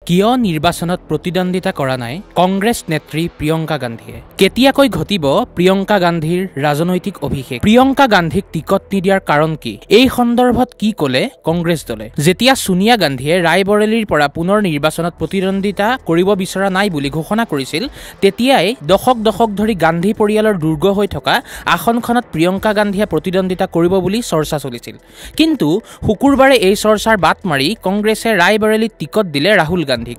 কিয় নিৰ্বাচনত প্ৰতিদ্বন্দ্বিতা কৰা নাই কংগ্ৰেছ নেত্ৰী প্ৰিয়ংকা গান্ধীয়ে কেতিয়াকৈ ঘটিব প্ৰিয়ংকা গান্ধীৰ ৰাজনৈতিক অভিষেক প্ৰিয়ংকা গান্ধীক টিকট নিদিয়াৰ কাৰণ কি এই সন্দৰ্ভত কি ক'লে কংগ্ৰেছ দলে যেতিয়া সোনিয়া গান্ধীয়ে ৰায়বৰেলীৰ পৰা পুনৰ নিৰ্বাচনত প্ৰতিদ্বন্দ্বিতা কৰিব বিচৰা নাই বুলি ঘোষণা কৰিছিল তেতিয়াই দশক ধৰি গান্ধী পৰিয়ালৰ দুৰ্গ হৈ থকা আসনখনত প্ৰিয়ংকা গান্ধীয়ে প্ৰতিদ্বন্দ্বিতা কৰিব বুলি চৰ্চা চলিছিল কিন্তু শুকুৰবাৰে এই চৰ্চাৰ বাট মাৰি কংগ্ৰেছে ৰায়বৰেলীত টিকট দিলে ৰাহুল গান্ধীক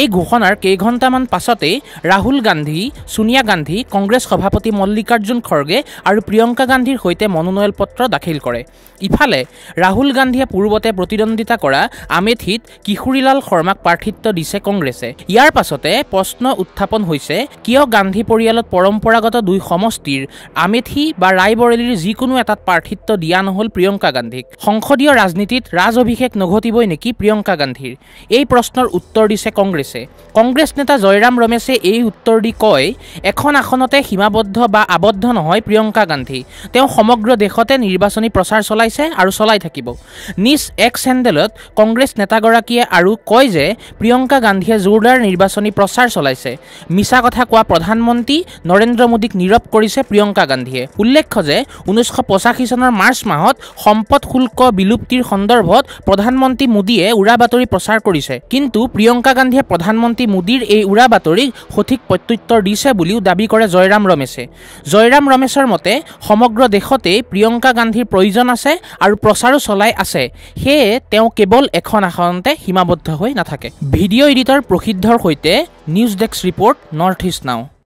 এই ঘোষণাৰ কেইঘণ্টামান পাছতে ৰাহুল গান্ধী সোনিয়া গান্ধী কংগ্ৰেছ সভাপতি মল্লিকাৰ্জুন খৰগে আৰু প্ৰিয়ংকা গান্ধীৰ সৈতে মনোনয়ন পত্ৰ দাখিল কৰে ইফালে ৰাহুল গান্ধীয়ে পূৰ্বতে প্ৰতিদ্বন্দ্বিতা কৰা আমেথিত কিশোৰীলাল শৰ্মাক প্ৰাৰ্থিত্ব দিছে কংগ্ৰেছে ইয়াৰ পাছতে প্ৰশ্ন উত্থাপন হৈছে কিয় গান্ধী পৰিয়ালত পৰম্পৰাগত দুই সমষ্টিৰ আমেথি বা ৰায়বৰেলীৰ যিকোনো এটাত প্ৰাৰ্থিত্ব দিয়া নহল প্ৰিয়ংকা গান্ধীক সংসদীয় ৰাজনীতিত ৰাজ অভিষেক নঘটিবই নেকি প্ৰিয়ংকা গান্ধীৰ এই প্ৰশ্নৰ উত্তৰ দিছে কংগ্ৰেছে কংগ্ৰেছ নেতা জয়ৰাম ৰমেশে এই উত্তৰ দি কয় এখন আসনতে সীমাবদ্ধ বা আবদ্ধ নহয় প্ৰিয়ংকা গান্ধী তেওঁ সমগ্ৰ দেশতে নিৰ্বাচনী প্ৰচাৰ চলাইছে আৰু চলাই থাকিব নিজ এক্স হেণ্ডেলত কংগ্ৰেছ নেতাগৰাকীয়ে আৰু কয় যে প্ৰিয়ংকা গান্ধীয়ে জোৰদাৰ নিৰ্বাচনী প্ৰচাৰ চলাইছে মিছা কথা কোৱা প্ৰধানমন্ত্ৰী নৰেন্দ্ৰ মোদীক নীৰৱ কৰিছে প্ৰিয়ংকা গান্ধীয়ে উল্লেখ্য যে 1985 চনৰ মাৰ্চ মাহত সম্পদ শুল্ক বিলুপ্তিৰ সন্দৰ্ভত প্ৰধানমন্ত্ৰী মোদীয়ে উৰা বাতৰি প্ৰচাৰ কৰিছে কিন্তু প্ৰিয়ংকা গান্ধীয়ে প্ৰধানমন্ত্ৰী মোদীৰ এই উৰা বাতৰিক সঠিক প্ৰত্যুত্তৰ দিছে বুলিও দাবী কৰে জয়ৰাম ৰমেশৰ মতে সমগ্ৰ দেশতে প্ৰিয়ংকা গান্ধীৰ প্ৰয়োজন আছে আৰু প্ৰচাৰো চলাই আছে সেয়ে তেওঁ কেৱল এখন আসনতে সীমাবদ্ধ হৈ নাথাকে ভিডিঅ' এডিটৰ প্ৰসিদ্ধৰ সৈতে news desk report north east নাও